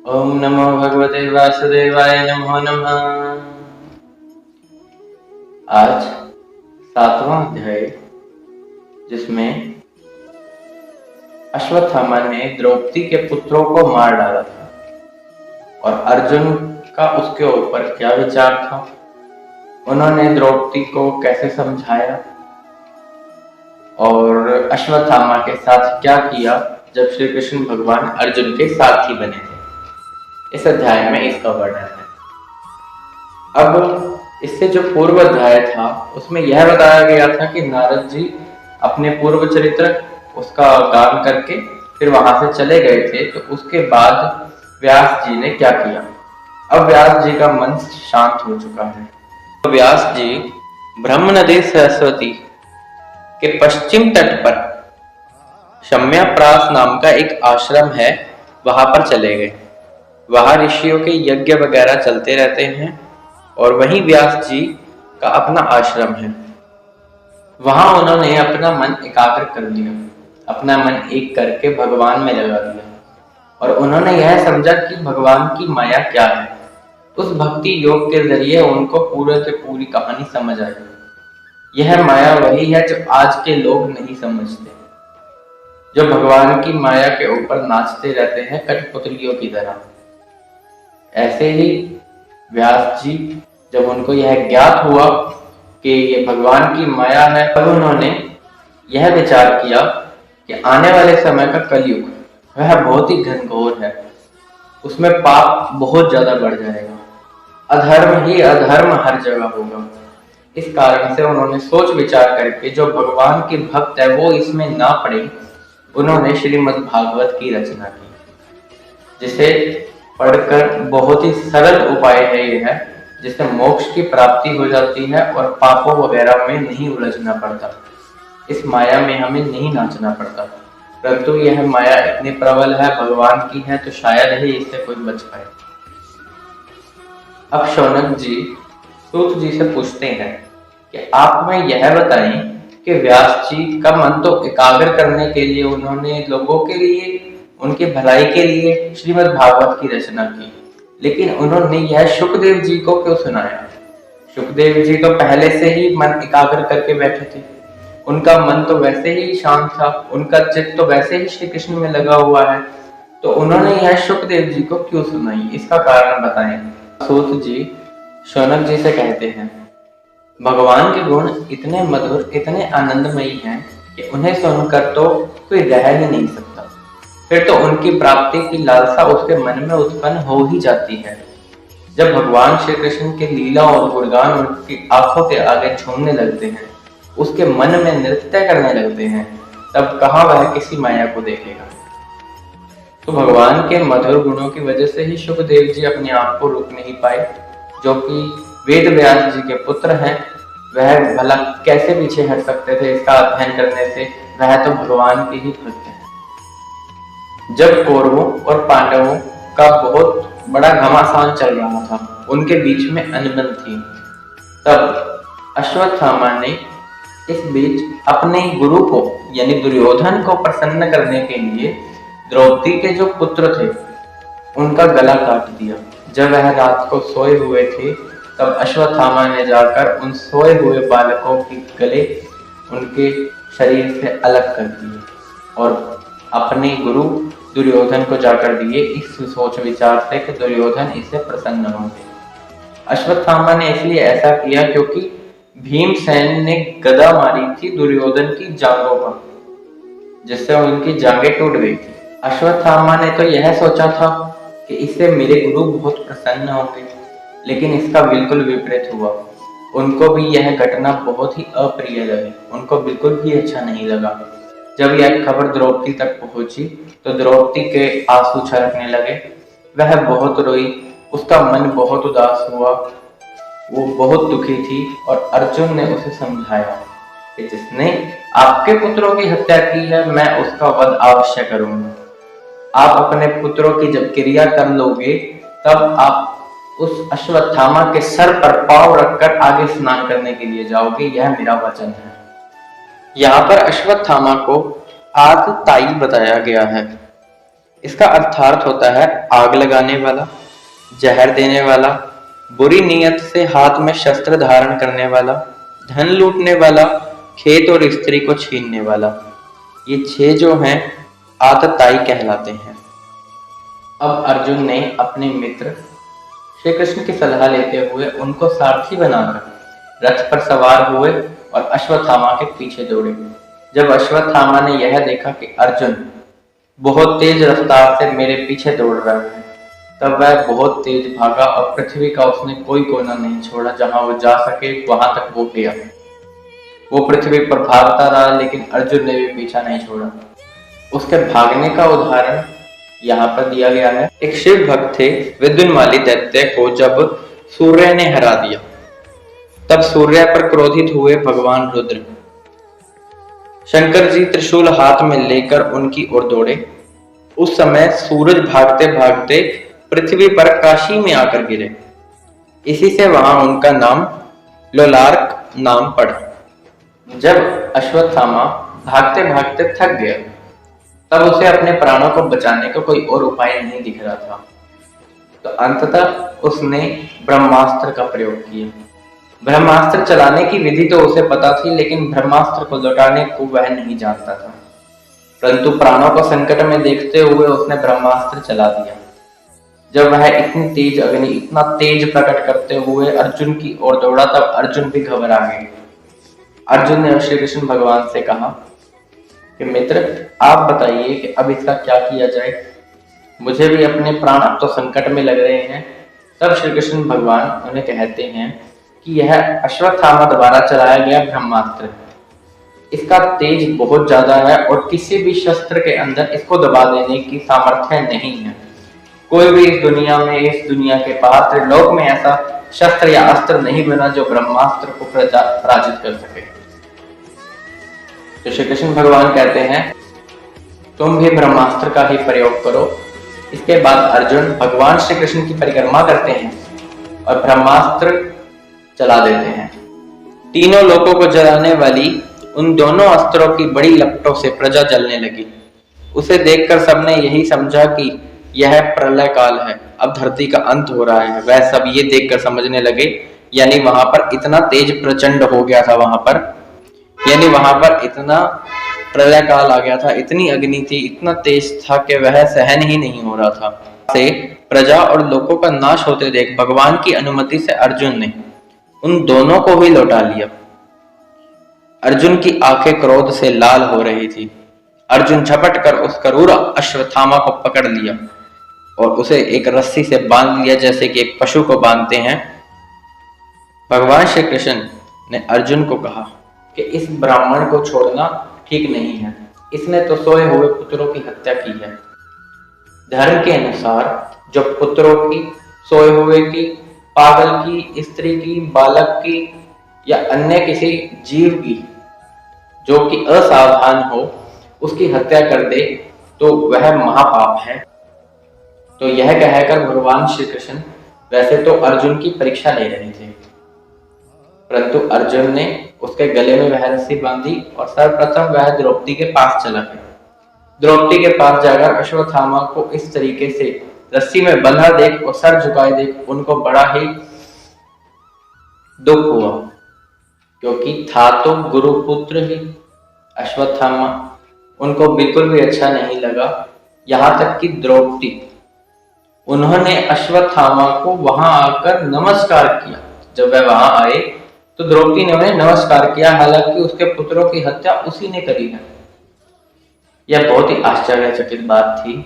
ओम नमो भगवते वासुदेवाय नमो नमः। आज 7वां अध्याय, जिसमें अश्वत्थामा ने द्रौपदी के पुत्रों को मार डाला था और अर्जुन का उसके ऊपर क्या विचार था, उन्होंने द्रौपदी को कैसे समझाया और अश्वत्थामा के साथ क्या किया जब श्री कृष्ण भगवान अर्जुन के साथी बने थे, इस अध्याय में इसका वर्णन है। अब इससे जो पूर्व अध्याय था उसमें यह बताया गया था कि नारद जी अपने पूर्व चरित्र उसका गान करके फिर वहां से चले गए थे। तो उसके बाद व्यास जी ने क्या किया। अब व्यास जी का मन शांत हो चुका है। तो व्यास जी ब्रह्म नदी सरस्वती के पश्चिम तट पर शम्याप्रास नाम का एक आश्रम है, वहां पर चले गए। वहां ऋषियों के यज्ञ वगैरह चलते रहते हैं और वहीं व्यास जी का अपना आश्रम है। वहां उन्होंने अपना मन एकाग्र कर लिया, अपना मन एक करके भगवान में लगा दिया और उन्होंने यह समझा कि भगवान की माया क्या है। उस भक्ति योग के जरिए उनको पूरे के पूरी कहानी समझ आई। यह माया वही है जो आज के लोग नहीं समझते, जो भगवान की माया के ऊपर नाचते रहते हैं कठपुतलियों की तरह। ऐसे ही व्यास जी जब उनको यह ज्ञात हुआ कि ये भगवान की माया है, तब उन्होंने यह विचार किया कि आने वाले समय का कलयुग वह बहुत ही घनघोर है, उसमें पाप बहुत ज्यादा बढ़ जाएगा, अधर्म ही अधर्म हर जगह होगा। इस कारण से उन्होंने सोच विचार करके जो भगवान की भक्त है वो इसमें ना पड़े, उन्होंने श्रीमद् भागवत की रचना की, जिसे पढ़कर बहुत ही सरल उपाय है यह, जिससे मोक्ष की प्राप्ति हो जाती है और पापों वगैरह में नहीं उलझना पड़ता, इस माया में हमें नहीं नाचना पड़ता। परंतु यह माया इतनी प्रबल है, भगवान की है, तो शायद ही इससे कोई बच पाए। अब शौनक जी सूत जी से पूछते हैं कि आप हमें यह बताएं कि व्यास जी का मन तो एकाग्र करने के लिए उन्होंने लोगों के लिए, उनके भलाई के लिए श्रीमद् भागवत की रचना की, लेकिन उन्होंने यह सुखदेव जी को क्यों सुनाया। सुखदेव जी तो पहले से ही मन एकाग्र करके बैठे थे, उनका मन तो वैसे ही शांत था, उनका चित्त तो वैसे ही श्री कृष्ण में लगा हुआ है, तो उन्होंने यह सुखदेव जी को क्यों सुनाई, इसका कारण बताएं। सूत जी शौनक जी से कहते हैं, भगवान के गुण इतने मधुर, इतने आनंदमयी हैं कि उन्हें सुनकर तो कोई रह ही नहीं सकता। फिर तो उनकी प्राप्ति की लालसा उसके मन में उत्पन्न हो ही जाती है। जब भगवान श्री कृष्ण के लीला और गुणगान उनकी आंखों के आगे झूमने लगते हैं, उसके मन में नृत्य करने लगते हैं, तब कहाँ वह किसी माया को देखेगा। तो भगवान के मधुर गुणों की वजह से ही सुखदेव जी अपने आप को रोक नहीं पाए, जो कि वेद व्यास जी के पुत्र हैं। वह भला कैसे पीछे हट सकते थे इसका अध्ययन करने से, वह तो भगवान के ही भक्त हैं। जब कौरवों और पांडवों का बहुत बड़ा घमासान चल रहा था, उनके बीच में अनबन थी, तब अश्वत्थामा ने इस बीच अपने गुरु को यानी दुर्योधन को प्रसन्न करने के लिए द्रौपदी के जो पुत्र थे उनका गला काट दिया। जब वह रात को सोए हुए थे, तब अश्वत्थामा ने जाकर उन सोए हुए बालकों के गले उनके शरीर से अलग कर दिए और अपने गुरु दुर्योधन को जाकर दिए, इस सोच विचार से कि दुर्योधन इससे प्रसन्न होंगे। अश्वत्थामा ने इसलिए ऐसा किया क्योंकि भीमसेन ने गदा मारी थी दुर्योधन की जांघों पर, जिससे उनकी जांघें टूट गई थी। अश्वत्थामा ने तो यह सोचा था कि इससे मेरे गुरु बहुत प्रसन्न होंगे, लेकिन इसका बिल्कुल विपरीत हुआ। उनको भी यह घटना बहुत ही अप्रिय लगी, उनको बिल्कुल भी अच्छा नहीं लगा। जब यह खबर द्रौपदी तक पहुंची तो द्रौपदी के आंसू छलकने लगे, वह बहुत रोई, उसका मन बहुत उदास हुआ, वो बहुत दुखी थी और अर्जुन ने उसे समझाया कि जिसने आपके पुत्रों की हत्या की है, मैं उसका वध अवश्य करूंगा। आप अपने पुत्रों की जब क्रिया कर लोगे, तब आप उस अश्वत्थामा के सर पर पांव रखकर आगे स्नान करने के लिए जाओगे, यह मेरा वचन है। यहाँ पर अश्वत्थामा को आतताई बताया गया है। इसका अर्थार्थ होता है आग लगाने वाला, जहर देने वाला, बुरी नीयत से हाथ में शस्त्र धारण करने वाला, धन लूटने वाला, खेत और स्त्री को छीनने वाला। ये 6 जो हैं आतताई कहलाते हैं। अब अर्जुन ने अपने मित्र श्री कृष्ण की सलाह लेते हुए उनको सारथी बनाकर रथ पर सवार हुए और अश्वत्थामा के पीछे दौड़े। जब अश्वत्थामा ने यह देखा कि अर्जुन बहुत तेज रफ्तार से मेरे पीछे दौड़ रहा है, तब वह बहुत तेज भागा और पृथ्वी का उसने कोई कोना नहीं छोड़ा जहां वो जा सके वहां तक वो गया। वो पृथ्वी पर भागता रहा, लेकिन अर्जुन ने भी पीछा नहीं छोड़ा। उसके भागने का उदाहरण यहाँ पर दिया गया है। एक शिव भक्त थे, विद्युन्माली दैत्य को जब सूर्य ने हरा दिया, तब सूर्य पर क्रोधित हुए भगवान रुद्र। शंकर जी त्रिशूल हाथ में लेकर उनकी ओर दौड़े। उस समय सूरज भागते भागते पृथ्वी पर काशी में आकर गिरे। इसी से वहां उनका नाम लोलार्क नाम पड़ा। जब अश्वत्थामा भागते भागते थक गया, तब उसे अपने प्राणों को बचाने का कोई और उपाय नहीं दिख रहा था, तो अंततः उसने ब्रह्मास्त्र का प्रयोग किया। ब्रह्मास्त्र चलाने की विधि तो उसे पता थी, लेकिन ब्रह्मास्त्र को लौटाने को वह नहीं जानता था। परंतु प्राणों को संकट में देखते हुए उसने ब्रह्मास्त्र चला दिया। जब वह इतनी तेज अग्नि इतना तेज प्रकट करते हुए अर्जुन की ओर दौड़ा, तब अर्जुन भी घबरा गए। अर्जुन ने श्री कृष्ण भगवान से कहा कि मित्र, आप बताइए कि अब इसका क्या किया जाए, मुझे भी अपने प्राण अब तो संकट में लग रहे हैं। तब श्री कृष्ण भगवान उन्हें कहते हैं कि यह अश्वत्थामा द्वारा चलाया गया ब्रह्मास्त्र है। इसका तेज बहुत ज्यादा है और किसी भी शस्त्र के अंदर इसको दबा देने की सामर्थ्य नहीं है। कोई भी इस दुनिया में, इस दुनिया के बाहर त्रिलोक में ऐसा शस्त्र या अस्त्र नहीं बना जो ब्रह्मास्त्र को पराजित कर सके। तो श्री कृष्ण भगवान कहते हैं, तुम भी ब्रह्मास्त्र का ही प्रयोग करो। इसके बाद अर्जुन भगवान श्री कृष्ण की परिक्रमा करते हैं और ब्रह्मास्त्र चला देते हैं। तीनों लोगों को जलाने वाली उन दोनों अस्त्रों की बड़ी लपटों से प्रजा जलने लगी। उसे देखकर सबने यही समझा कि यह प्रलय काल है, अब धरती का अंत हो रहा है। वह सब ये देखकर समझने लगे, यानी वहां पर इतना तेज प्रचंड हो गया था, वहां पर इतना प्रलय काल आ गया था, इतनी अग्नि थी, इतना तेज था कि वह सहन ही नहीं हो रहा था। से प्रजा और लोगों का नाश होते देख भगवान की अनुमति से अर्जुन ने उन दोनों को भी लौटा लिया। अर्जुन की आंखें क्रोध से लाल हो रही थी। अर्जुन झपट कर उस क्रूर अश्वत्थामा को पकड़ लिया और उसे एक रस्सी से बांध लिया, जैसे कि एक पशु को बांधते हैं। भगवान श्री कृष्ण ने अर्जुन को कहा कि इस ब्राह्मण को छोड़ना ठीक नहीं है, इसने तो सोए हुए पुत्रों की हत्या की है। धर्म के अनुसार जो पुत्रों की, सोए हुए की, पागल की, स्त्री की, बालक की या अन्य किसी जीव की जो कि असावधान हो उसकी हत्या कर दे तो वह महापाप है। तो यह कहकर भगवान श्री कृष्ण वैसे तो अर्जुन की परीक्षा ले रहे थे, परंतु अर्जुन ने उसके गले में वह रस्सी बांधी और सर्वप्रथम वह द्रौपदी के पास चला गया। द्रौपदी के पास जाकर अश्वत्थामा को इस तरीके से रस्सी में बंधा देख और सर झुकाए देख उनको बड़ा ही दुख हुआ, क्योंकि था तो गुरुपुत्र ही अश्वत्थामा। उनको बिल्कुल भी अच्छा नहीं लगा। यहाँ तक कि द्रौपदी, उन्होंने अश्वत्थामा को वहां आकर नमस्कार किया। जब वह वहां आए तो द्रौपदी ने उन्हें नमस्कार किया, हालांकि उसके पुत्रों की हत्या उसी ने करी है। यह बहुत ही आश्चर्यचकित बात थी।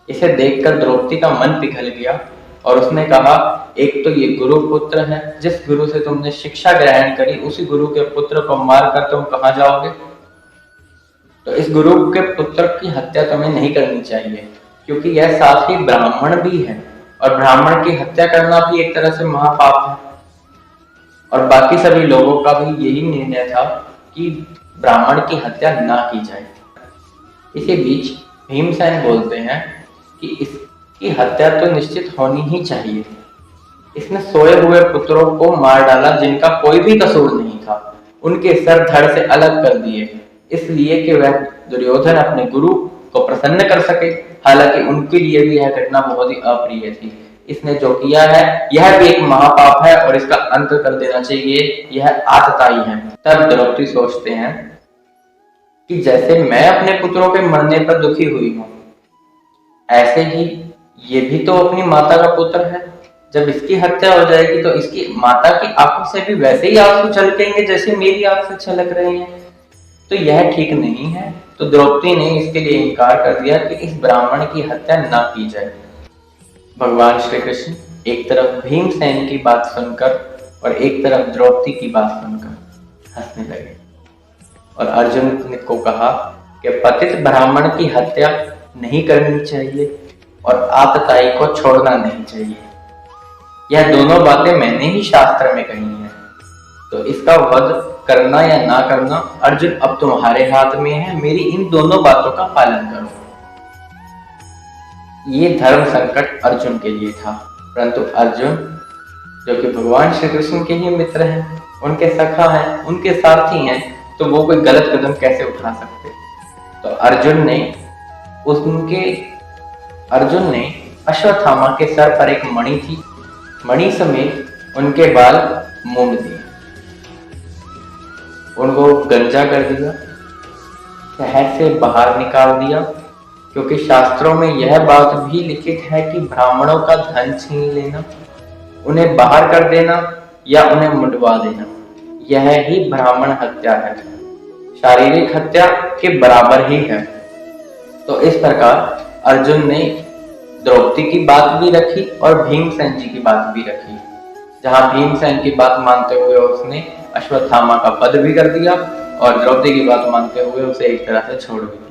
इसे देखकर द्रौपदी का मन पिघल गया और उसने कहा, एक तो ये गुरु पुत्र है, जिस गुरु से तुमने शिक्षा ग्रहण करी उसी गुरु के पुत्र को मारकर तुम कहां जाओगे? तो इस गुरु के पुत्र की हत्या तुम्हें नहीं करनी चाहिए, क्योंकि यह साथ ही ब्राह्मण भी है और ब्राह्मण की हत्या करना भी एक तरह से महापाप है। और बाकी सभी लोगों का भी यही निर्णय था कि ब्राह्मण की हत्या ना की जाए। इसी बीच भीमसेन बोलते हैं कि इसकी हत्या तो निश्चित होनी ही चाहिए। इसने सोए हुए पुत्रों को मार डाला जिनका कोई भी कसूर नहीं था, उनके सर धड़ से अलग कर दिए, इसलिए कि वह दुर्योधन अपने गुरु को प्रसन्न कर सके। हालांकि उनके लिए भी यह घटना बहुत ही अप्रिय थी। इसने जो किया है यह भी एक महापाप है और इसका अंत कर देना चाहिए, यह आतताई है। तब द्रौपदी सोचते हैं कि जैसे मैं अपने पुत्रों के मरने पर दुखी हुई हूं, ऐसे ही ये भी तो अपनी माता का पुत्र है। जब इसकी हत्या हो जाएगी तो इसकी माता की आंखों से भी वैसे ही आंसू छलकेंगे जैसे मेरी आंख से छलक रहे हैं, तो यह ठीक नहीं है। तो द्रौपदी ने इसके लिए इनकार कर दिया कि इस ब्राह्मण की हत्या न की जाए। भगवान श्री कृष्ण एक तरफ भीमसेन की बात सुनकर और एक तरफ द्रौपदी की बात सुनकर हंसने लगे और अर्जुन को कहा कि पतित ब्राह्मण की हत्या नहीं करनी चाहिए और आतताई को छोड़ना नहीं चाहिए। यह दोनों बातें मैंने ही शास्त्र में कही हैं, तो इसका वध करना या ना करना अर्जुन अब तुम्हारे हाथ में है। मेरी इन दोनों बातों का पालन करो। ये धर्म संकट अर्जुन के लिए था, परंतु अर्जुन जो कि भगवान श्री कृष्ण के ही मित्र हैं, उनके सखा हैं, उनके साथी हैं, तो वो कोई गलत कदम कैसे उठा सकते। तो अर्जुन ने अश्वत्थामा के सर पर एक मणि थी, मणि समेत उनके बाल मूंड दिए, उनको गंजा कर दिया, शहर से बाहर निकाल दिया, क्योंकि शास्त्रों में यह बात भी लिखित है कि ब्राह्मणों का धन छीन लेना, उन्हें बाहर कर देना या उन्हें मुंडवा देना, यह ही ब्राह्मण हत्या है, शारीरिक हत्या के बराबर ही है। तो इस प्रकार अर्जुन ने द्रौपदी की बात भी रखी और भीमसेन जी की बात भी रखी। जहां भीमसेन की बात मानते हुए उसने अश्वत्थामा का वध भी कर दिया और द्रौपदी की बात मानते हुए उसे एक तरह से छोड़ भी दिया।